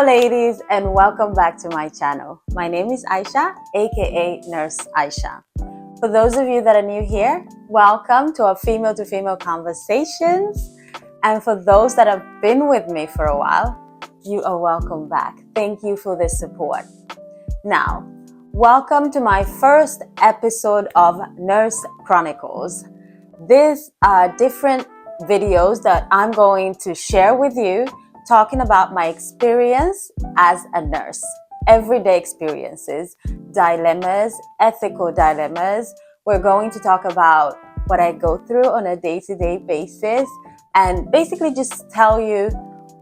Hello ladies, and welcome back to my channel. My name is Aisha, aka Nurse Aisha. For those of you that are new here, welcome to our female to female conversations. And for those that have been with me for a while, you are welcome back. Thank you for this support. Now, welcome to my first episode of Nurse Chronicles. These are different videos that I'm going to share with you, talking about my experience as a nurse, everyday experiences, dilemmas, ethical dilemmas. We're going to talk about what I go through on a day-to-day basis and basically just tell you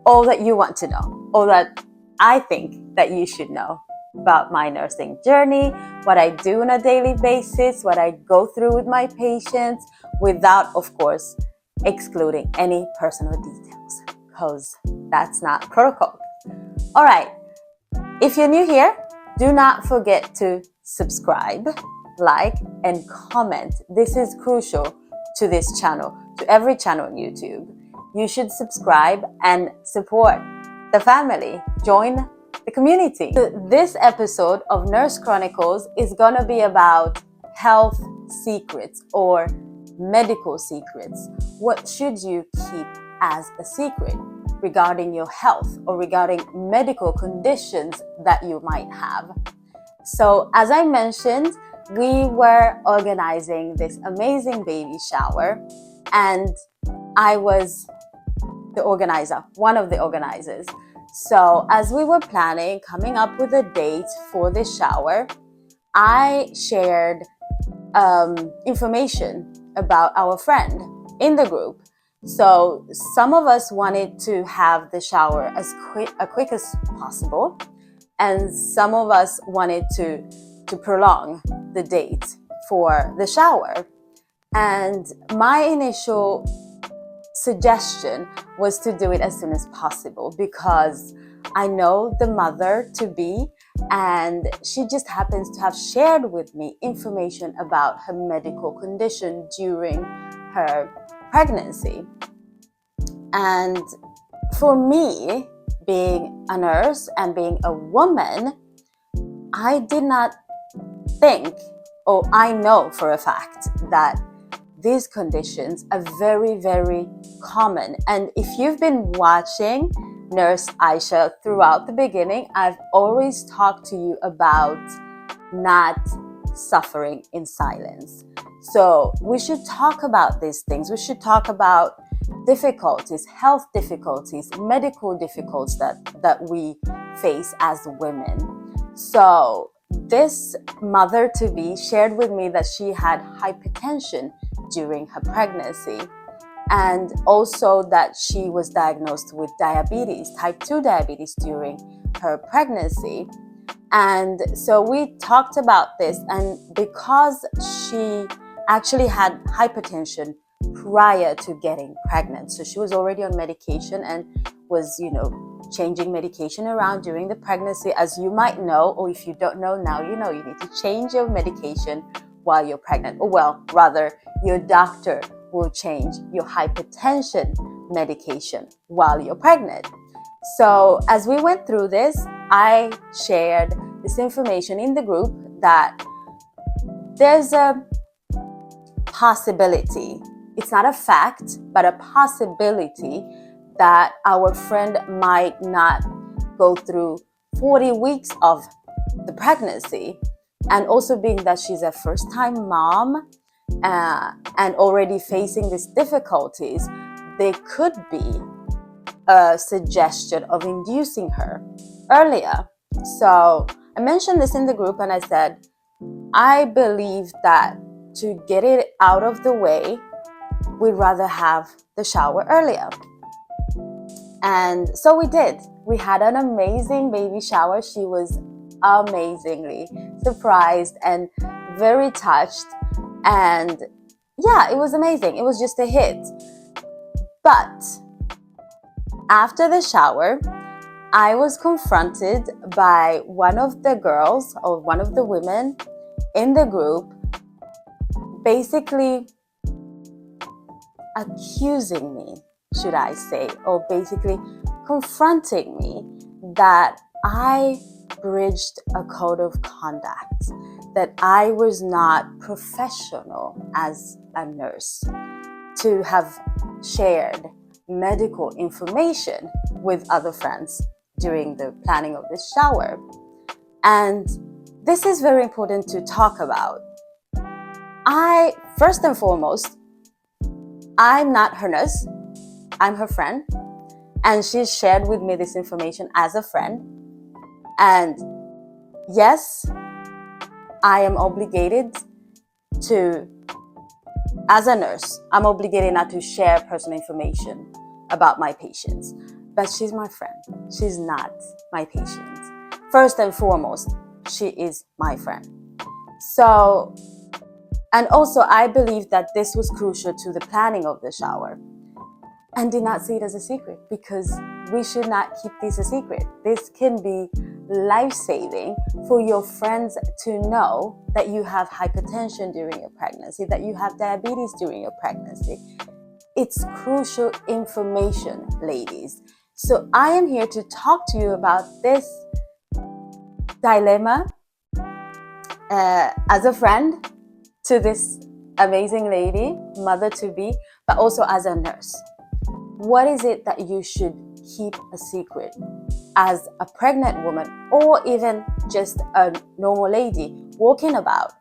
all that you want to know, all that I think that you should know about my nursing journey, what I do on a daily basis, what I go through with my patients, without, of course, excluding any personal details, because that's not protocol. All right, if you're new here, do not forget to subscribe, like, and comment. This is crucial to this channel, to every channel on YouTube. You should subscribe and support the family. Join the community. This episode of Nurse Chronicles is going to be about health secrets or medical secrets. What should you keep as a secret regarding your health or regarding medical conditions that you might have? So, as I mentioned, we were organizing this amazing baby shower, and I was the organizer, one of the organizers. So as we were planning, coming up with a date for the shower, I shared information about our friend in the group. So some of us wanted to have the shower as quick as possible, and some of us wanted to prolong the date for the shower. And my initial suggestion was to do it as soon as possible because I know the mother to be, and she just happens to have shared with me information about her medical condition during her pregnancy. And for me, being a nurse and being a woman, I did not think, or I know for a fact, that these conditions are very, very common. And if you've been watching Nurse Aisha throughout the beginning, I've always talked to you about not suffering in silence. So we should talk about these things. We should talk about difficulties, health difficulties, medical difficulties that we face as women. So this mother-to-be shared with me that she had hypertension during her pregnancy, and also that she was diagnosed with diabetes, type 2 diabetes, during her pregnancy. And so we talked about this, and because she actually had hypertension prior to getting pregnant, so she was already on medication and was, changing medication around during the pregnancy. As you might know, or if you don't know now, you need to change your medication while you're pregnant. Or well, rather, your doctor will change your hypertension medication while you're pregnant. So as we went through this, I shared this information in the group that there's a possibility, it's not a fact, but a possibility that our friend might not go through 40 weeks of the pregnancy. And also being that she's a first-time mom and already facing these difficulties, there could be a suggestion of inducing her earlier. So I mentioned this in the group, and I said, I believe that to get it out of the way, we'd rather have the shower earlier. And so we did. We had an amazing baby shower. She was amazingly surprised and very touched. And yeah, it was amazing. It was just a hit. But after the shower, I was confronted by one of the girls, or one of the women in the group, basically accusing me, should I say, or basically confronting me that I breached a code of conduct, that I was not professional as a nurse to have shared medical information with other friends during the planning of this shower. And this is very important to talk about. First and foremost, I'm not her nurse, I'm her friend, and she shared with me this information as a friend. And yes, I am obligated to, as a nurse, I'm obligated not to share personal information about my patients, but she's my friend. She's not my patient. First and foremost, she is my friend. So, and also I believe that this was crucial to the planning of the shower, and did not see it as a secret, because we should not keep this a secret. This can be life-saving for your friends to know that you have hypertension during your pregnancy, that you have diabetes during your pregnancy. It's crucial information, ladies. So I am here to talk to you about this dilemma as a friend to this amazing lady, mother-to-be, but also as a nurse. What is it that you should keep a secret as a pregnant woman, or even just a normal lady walking about?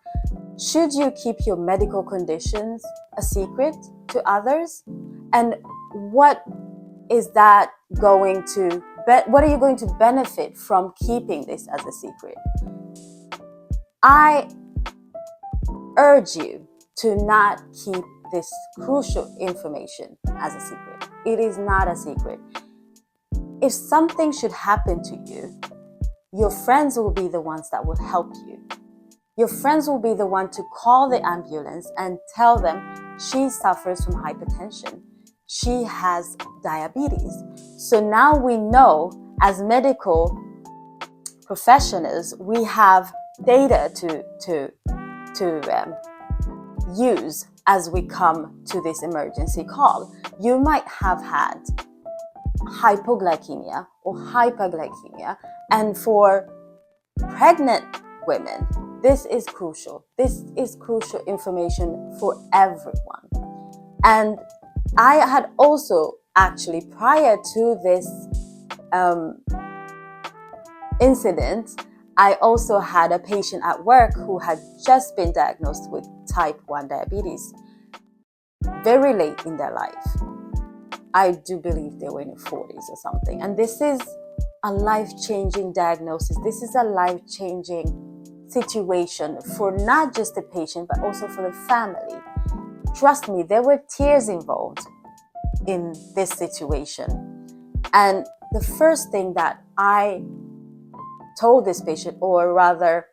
Should you keep your medical conditions a secret to others? And what is that going to, what are you going to benefit from keeping this as a secret? I urge you to not keep this crucial information as a secret. It is not a secret. If something should happen to you, your friends will be the ones that will help you. Your friends will be the one to call the ambulance and tell them she suffers from hypertension. She has diabetes. So now we know, as medical professionals, we have data to use as we come to this emergency call. You might have had hypoglycemia or hyperglycemia, and for pregnant women, this is crucial. This is crucial information for everyone. And I had also, actually, prior to this incident, I also had a patient at work who had just been diagnosed with type 1 diabetes very late in their life. I do believe they were in their 40s or something. And this is a life-changing diagnosis. This is a life-changing situation for not just the patient, but also for the family. Trust me, there were tears involved in this situation. And the first thing that I told this patient, or rather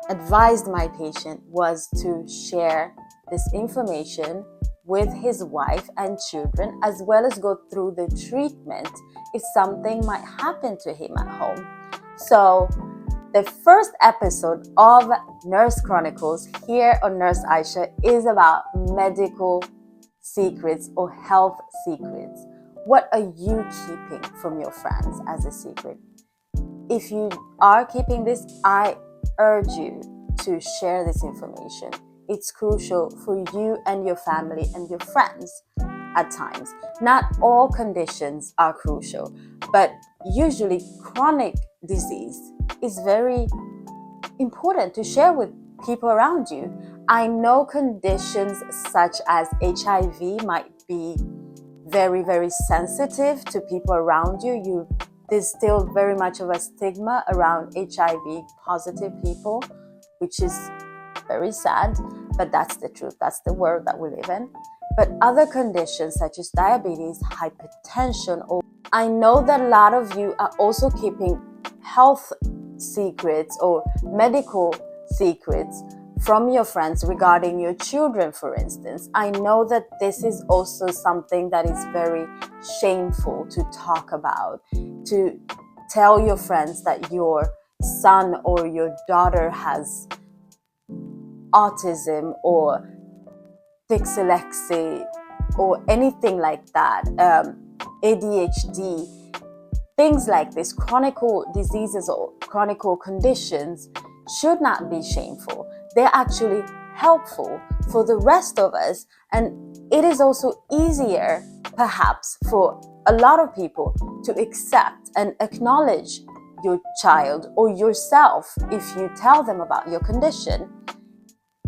advised my patient, was to share this information with his wife and children, as well as go through the treatment if something might happen to him at home. So the first episode of Nurse Chronicles here on Nurse Aisha is about medical secrets or health secrets. What are you keeping from your friends as a secret? If you are keeping this, I urge you to share this information. It's crucial for you and your family and your friends at times. Not all conditions are crucial, but usually chronic disease is very important to share with people around you. I know conditions such as HIV might be very, very sensitive to people around you. There's still very much of a stigma around HIV positive people, which is very sad, but that's the truth. That's the world that we live in. But other conditions such as diabetes, hypertension, or I know that a lot of you are also keeping health secrets or medical secrets from your friends regarding your children, for instance. I know that this is also something that is very shameful to talk about, to tell your friends that your son or your daughter has autism or dyslexia or anything like that, ADHD. things like this, chronic diseases or chronic conditions, should not be shameful. They're actually helpful for the rest of us, and it is also easier perhaps for a lot of people to accept and acknowledge your child or yourself if you tell them about your condition.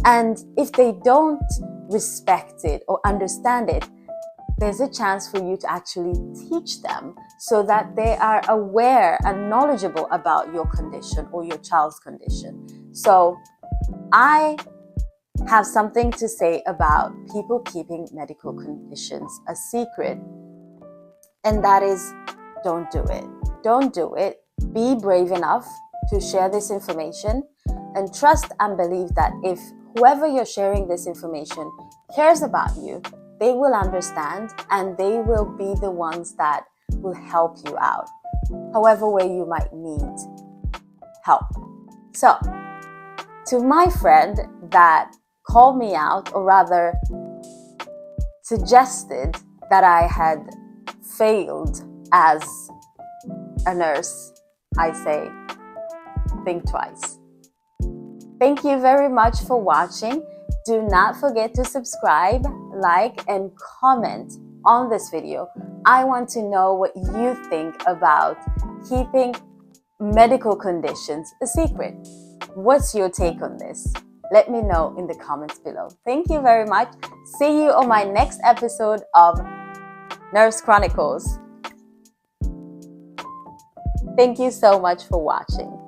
And if they don't respect it or understand it, there's a chance for you to actually teach them so that they are aware and knowledgeable about your condition or your child's condition. So I have something to say about people keeping medical conditions a secret, and that is, don't do it. Don't do it. Be brave enough to share this information, and trust and believe that if whoever you're sharing this information cares about you, they will understand and they will be the ones that will help you out, however way you might need help. So, to my friend that called me out, or rather suggested that I had failed as a nurse, I say, think twice. Thank you very much for watching. Do not forget to subscribe, like, and comment on this video. I want to know what you think about keeping medical conditions a secret. What's your take on this? Let me know in the comments below. Thank you very much. See you on my next episode of Nurse Chronicles. Thank you so much for watching.